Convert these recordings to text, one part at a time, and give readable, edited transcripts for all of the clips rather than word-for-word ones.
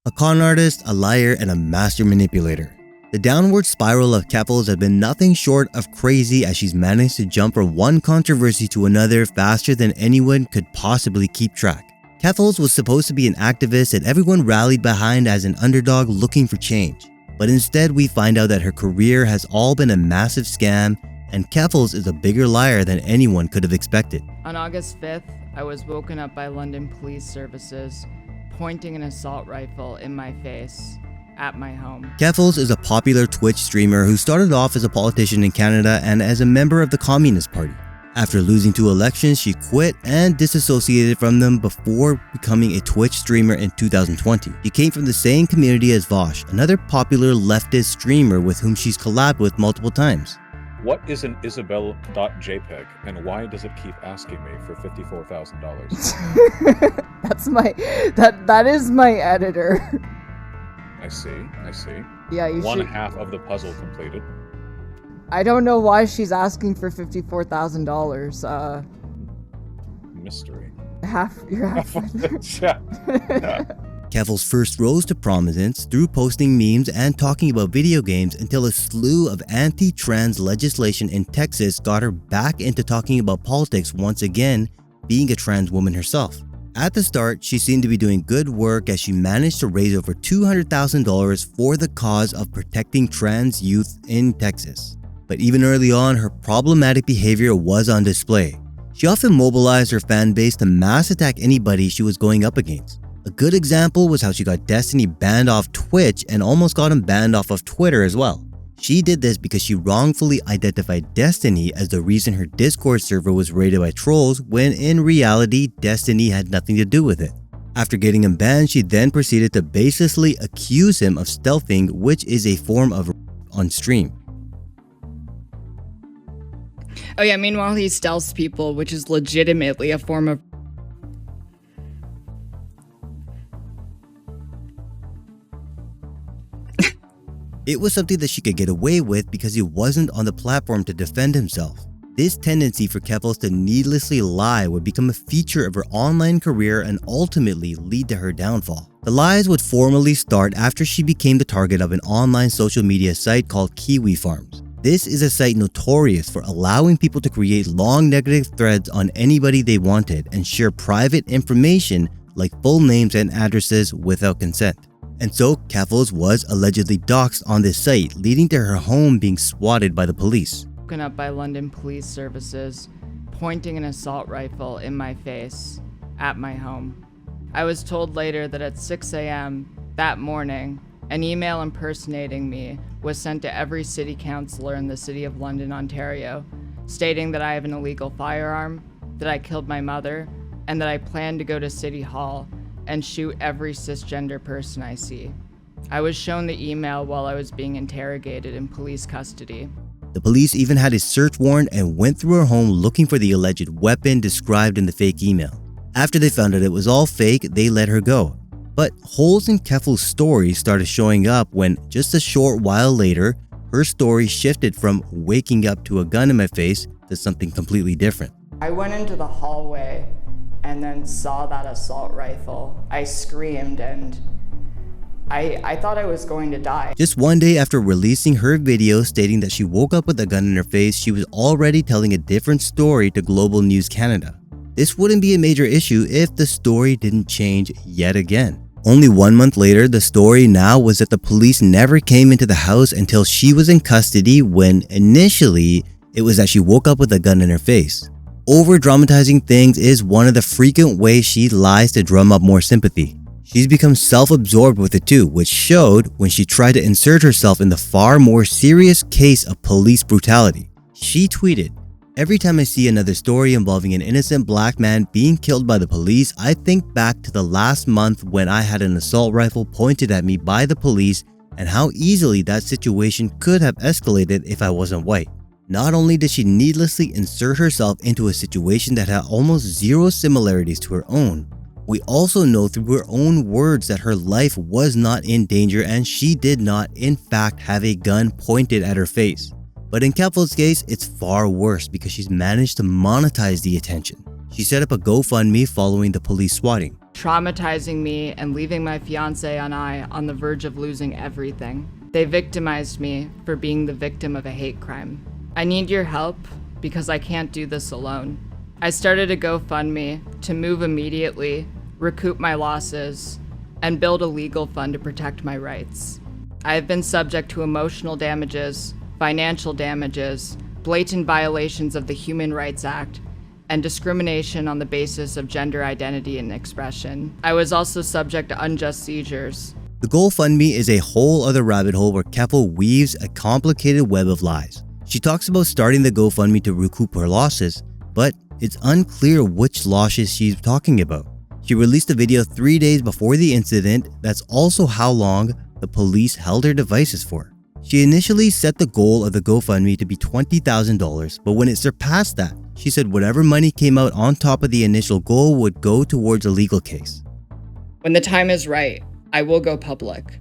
A con artist, a liar, and a master manipulator. The downward spiral of Keffals has been nothing short of crazy as she's managed to jump from one controversy to another faster than anyone could possibly keep track. Keffals was supposed to be an activist that everyone rallied behind as an underdog looking for change. But instead we find out that her career has all been a massive scam, and Keffals is a bigger liar than anyone could have expected. On August 5th, I was woken up by London police services pointing an assault rifle in my face at my home. Keffals is a popular Twitch streamer who started off as a politician in Canada and as a member of the Communist Party. After losing 2 elections, she quit and disassociated from them before becoming a Twitch streamer in 2020. She came from the same community as Vosh, another popular leftist streamer with whom she's collabed with multiple times. What is an Isabel.jpg and why does it keep asking me for $54,000? That is my editor. I see. Yeah, you One should... half of the puzzle completed. I don't know why she's asking for $54,000. Mystery. You're half. Keffals first rose to prominence through posting memes and talking about video games until a slew of anti-trans legislation in Texas got her back into talking about politics once again, being a trans woman herself. At the start, she seemed to be doing good work as she managed to raise over $200,000 for the cause of protecting trans youth in Texas. But even early on, her problematic behavior was on display. She often mobilized her fan base to mass attack anybody she was going up against. A good example was how she got Destiny banned off Twitch and almost got him banned off of Twitter as well. She did this because she wrongfully identified Destiny as the reason her Discord server was raided by trolls when in reality, Destiny had nothing to do with it. After getting him banned, she then proceeded to baselessly accuse him of stealthing, which is a form of on stream. Oh yeah, meanwhile he stealths people, which is legitimately a form of... It was something that she could get away with because he wasn't on the platform to defend himself. This tendency for Keffals to needlessly lie would become a feature of her online career and ultimately lead to her downfall. The lies would formally start after she became the target of an online social media site called Kiwi Farms. This is a site notorious for allowing people to create long negative threads on anybody they wanted and share private information like full names and addresses without consent. And so Keffals was allegedly doxxed on this site, leading to her home being swatted by the police. Woken up by London police services pointing an assault rifle in my face at my home. I was told later that at 6 a.m. that morning, an email impersonating me was sent to every city councillor in the City of London, Ontario, stating that I have an illegal firearm, that I killed my mother, and that I plan to go to City Hall and shoot every cisgender person I see. I was shown the email while I was being interrogated in police custody. The police even had a search warrant and went through her home looking for the alleged weapon described in the fake email. After they found out it was all fake, they let her go. But holes in Keffals' story started showing up when, just a short while later, her story shifted from waking up to a gun in my face to something completely different. I went into the hallway and then saw that assault rifle. I screamed and I thought I was going to die. Just one day after releasing her video stating that she woke up with a gun in her face, she was already telling a different story to Global News Canada. This wouldn't be a major issue if the story didn't change yet again. Only 1 month later, the story now was that the police never came into the house until she was in custody, when initially it was that she woke up with a gun in her face. Overdramatizing things is one of the frequent ways she lies to drum up more sympathy. She's become self-absorbed with it too, which showed when she tried to insert herself in the far more serious case of police brutality. She tweeted, "Every time I see another story involving an innocent black man being killed by the police, I think back to the last month when I had an assault rifle pointed at me by the police and how easily that situation could have escalated if I wasn't white." Not only did she needlessly insert herself into a situation that had almost zero similarities to her own, we also know through her own words that her life was not in danger and she did not, in fact, have a gun pointed at her face. But in Keffals' case, it's far worse because she's managed to monetize the attention. She set up a GoFundMe following the police swatting. traumatizing me and leaving my fiance and I on the verge of losing everything. They victimized me for being the victim of a hate crime. I need your help because I can't do this alone. I started a GoFundMe to move immediately, recoup my losses, and build a legal fund to protect my rights. I have been subject to emotional damages, financial damages, blatant violations of the Human Rights Act, and discrimination on the basis of gender identity and expression. I was also subject to unjust seizures. The GoFundMe is a whole other rabbit hole where Keffals weaves a complicated web of lies. She talks about starting the GoFundMe to recoup her losses, but it's unclear which losses she's talking about. She released a video 3 days before the incident. That's also how long the police held her devices for. She initially set the goal of the GoFundMe to be $20,000, but when it surpassed that, she said whatever money came out on top of the initial goal would go towards a legal case. When the time is right, I will go public.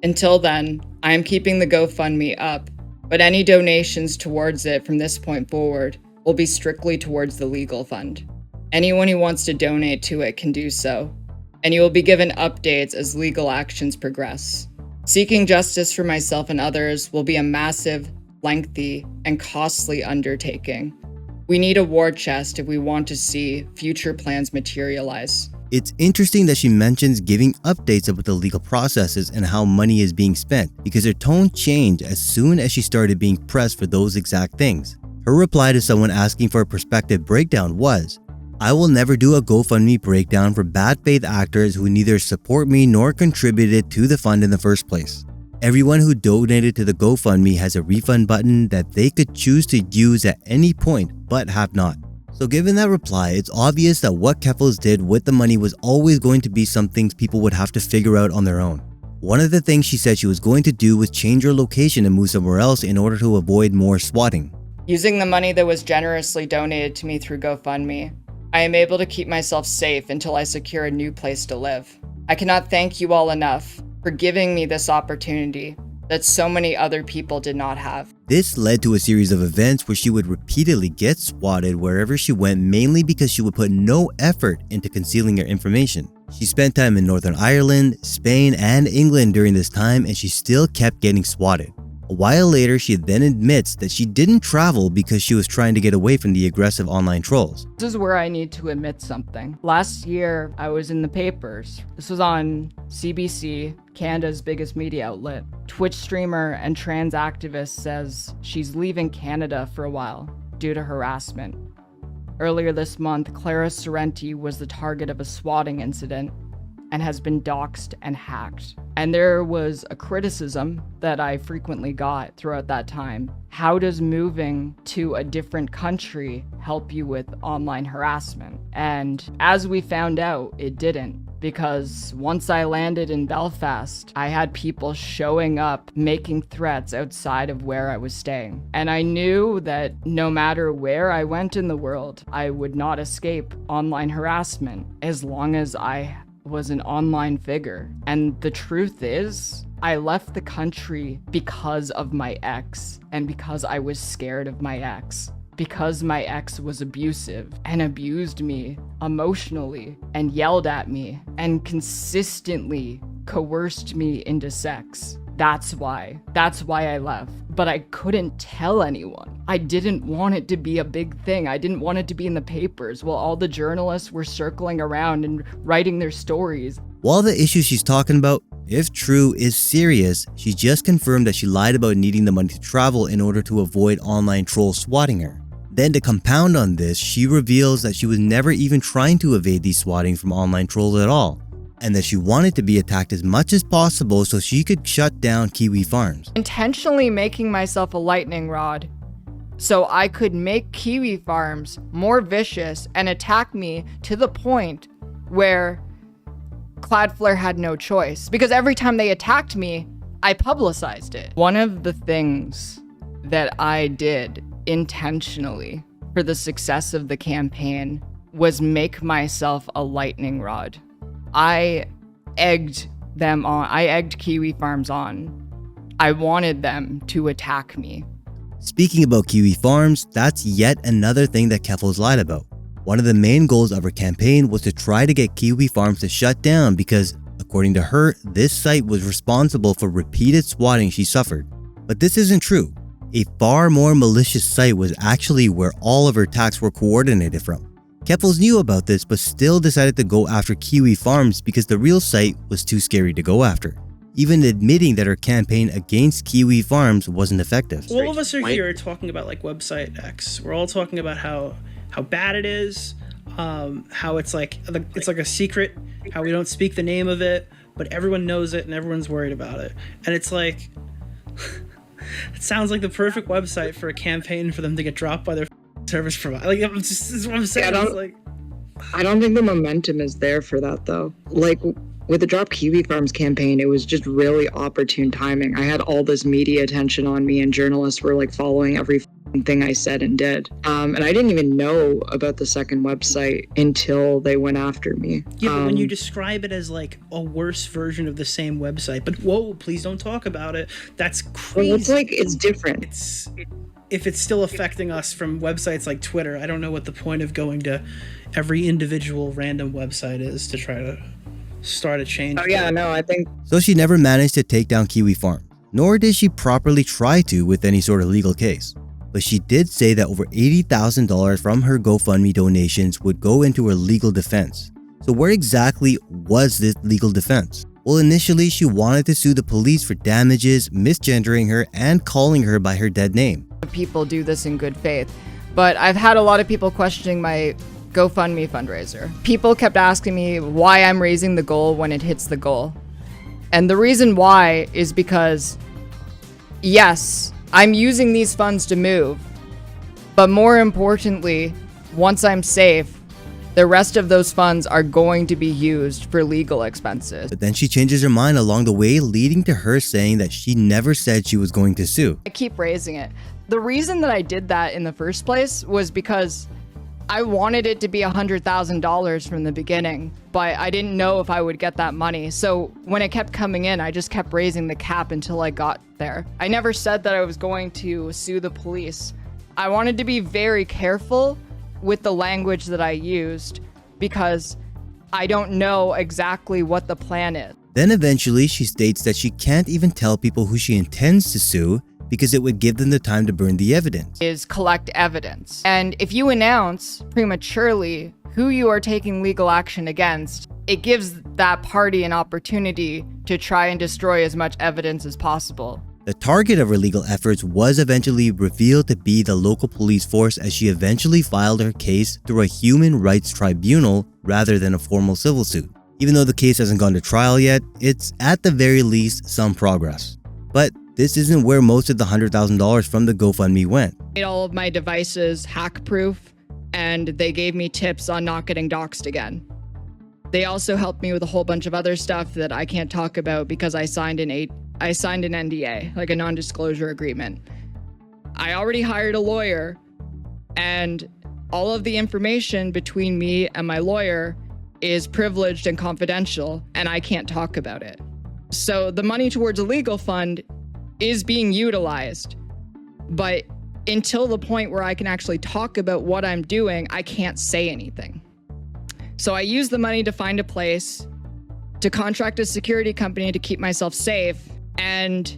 Until then, I am keeping the GoFundMe up, but any donations towards it from this point forward will be strictly towards the legal fund. Anyone who wants to donate to it can do so, and you will be given updates as legal actions progress. Seeking justice for myself and others will be a massive, lengthy, and costly undertaking. We need a war chest if we want to see future plans materialize. It's interesting that she mentions giving updates about the legal processes and how money is being spent, because her tone changed as soon as she started being pressed for those exact things. Her reply to someone asking for a perspective breakdown was, "I will never do a GoFundMe breakdown for bad faith actors who neither support me nor contributed to the fund in the first place. Everyone who donated to the GoFundMe has a refund button that they could choose to use at any point but have not." So given that reply, it's obvious that what Keffals did with the money was always going to be some things people would have to figure out on their own. One of the things she said she was going to do was change her location and move somewhere else in order to avoid more swatting. Using the money that was generously donated to me through GoFundMe, I am able to keep myself safe until I secure a new place to live. I cannot thank you all enough for giving me this opportunity that so many other people did not have. This led to a series of events where she would repeatedly get swatted wherever she went, mainly because she would put no effort into concealing her information. She spent time in Northern Ireland, Spain, and England during this time, and she still kept getting swatted. A while later, she then admits that she didn't travel because she was trying to get away from the aggressive online trolls. This is where I need to admit something. Last year, I was in the papers. This was on CBC, Canada's biggest media outlet. Twitch streamer and trans activist says she's leaving Canada for a while due to harassment. Earlier this month, Clara Sorrenti was the target of a swatting incident and has been doxxed and hacked. And there was a criticism that I frequently got throughout that time. How does moving to a different country help you with online harassment? And as we found out, it didn't. Because once I landed in Belfast, I had people showing up, making threats outside of where I was staying. And I knew that no matter where I went in the world, I would not escape online harassment as long as I was an online figure. And the truth is, I left the country because of my ex and because I was scared of my ex. Because my ex was abusive and abused me emotionally and yelled at me and consistently coerced me into sex. That's why I left. But I couldn't tell anyone. I didn't want it to be a big thing. I didn't want it to be in the papers while all the journalists were circling around and writing their stories. While the issue she's talking about, if true, is serious, she just confirmed that she lied about needing the money to travel in order to avoid online trolls swatting her. Then to compound on this, she reveals that she was never even trying to evade these swatting from online trolls at all, and that she wanted to be attacked as much as possible so she could shut down Kiwi Farms. Intentionally making myself a lightning rod so I could make Kiwi Farms more vicious and attack me to the point where Cloudflare had no choice. Because every time they attacked me, I publicized it. One of the things that I did intentionally for the success of the campaign was make myself a lightning rod. I egged them on. I egged Kiwi Farms on. I wanted them to attack me. Speaking about Kiwi Farms, that's yet another thing that Keffals lied about. One of the main goals of her campaign was to try to get Kiwi Farms to shut down because, according to her, this site was responsible for repeated swatting she suffered. But this isn't true. A far more malicious site was actually where all of her attacks were coordinated from. Keffals knew about this but still decided to go after Kiwi Farms because the real site was too scary to go after, even admitting that her campaign against Kiwi Farms wasn't effective. All of us are here talking about like website X. We're all talking about how bad it is, how it's like a secret, how we don't speak the name of it, but everyone knows it and everyone's worried about it. And it's like, it sounds like the perfect website for a campaign for them to get dropped by their service provider. Like, this is what I'm saying. Yeah, I don't think the momentum is there for that though. Like with the Drop Kiwi Farms campaign, it was just really opportune timing. I had all this media attention on me and journalists were like following every thing I said and did. And I didn't even know about the second website until they went after me. Yeah, but when you describe it as like a worse version of the same website, but whoa, please don't talk about it. That's crazy. Well, it's like, it's different. If it's still affecting us from websites like Twitter, I don't know what the point of going to every individual random website is to try to start a change. Oh yeah, no, I think. So she never managed to take down Kiwi Farm, nor did she properly try to with any sort of legal case. But she did say that over $80,000 from her GoFundMe donations would go into her legal defense. So where exactly was this legal defense? Well, initially she wanted to sue the police for damages, misgendering her, and calling her by her dead name. People do this in good faith, but I've had a lot of people questioning my GoFundMe fundraiser. People kept asking me why I'm raising the goal when it hits the goal. And the reason why is because, yes, I'm using these funds to move, but more importantly, once I'm safe, the rest of those funds are going to be used for legal expenses. But then she changes her mind along the way, leading to her saying that she never said she was going to sue. I keep raising it. The reason that I did that in the first place was because I wanted it to be $100,000 from the beginning, but I didn't know if I would get that money. So when it kept coming in, I just kept raising the cap until I got there. I never said that I was going to sue the police. I wanted to be very careful with the language that I used because I don't know exactly what the plan is. Then eventually she states that she can't even tell people who she intends to sue because it would give them the time to burn the evidence. Is collect evidence. And if you announce prematurely who you are taking legal action against, it gives that party an opportunity to try and destroy as much evidence as possible. The target of her legal efforts was eventually revealed to be the local police force as she eventually filed her case through a human rights tribunal rather than a formal civil suit. Even though the case hasn't gone to trial yet, it's at the very least some progress. But this isn't where most of the $100,000 from the GoFundMe went. Made all of my devices hack-proof, and they gave me tips on not getting doxxed again. They also helped me with a whole bunch of other stuff that I can't talk about because I signed an NDA, like a non-disclosure agreement. I already hired a lawyer, and all of the information between me and my lawyer is privileged and confidential, and I can't talk about it. So the money towards a legal fund is being utilized, but until the point where I can actually talk about what I'm doing, I can't say anything. So I use the money to find a place, to contract a security company to keep myself safe, and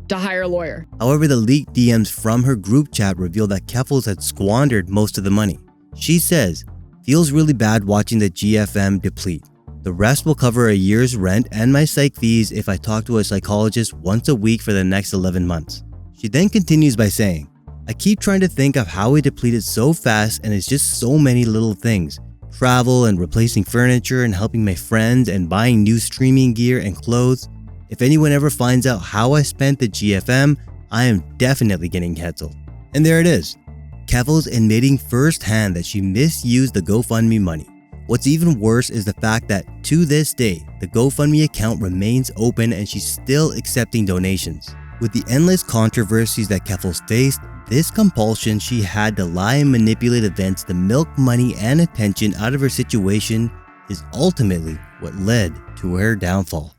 to hire a lawyer. However, the leaked DMs from her group chat revealed that Keffals had squandered most of the money. She says, "Feels really bad watching the GFM deplete. The rest will cover a year's rent and my psych fees if I talk to a psychologist once a week for the next 11 months. She then continues by saying, "I keep trying to think of how it depleted so fast and it's just so many little things. Travel and replacing furniture and helping my friends and buying new streaming gear and clothes. If anyone ever finds out how I spent the GFM, I am definitely getting canceled." And there it is. Keffals admitting firsthand that she misused the GoFundMe money. What's even worse is the fact that to this day, the GoFundMe account remains open and she's still accepting donations. With the endless controversies that Keffals faced, this compulsion she had to lie and manipulate events to milk money and attention out of her situation is ultimately what led to her downfall.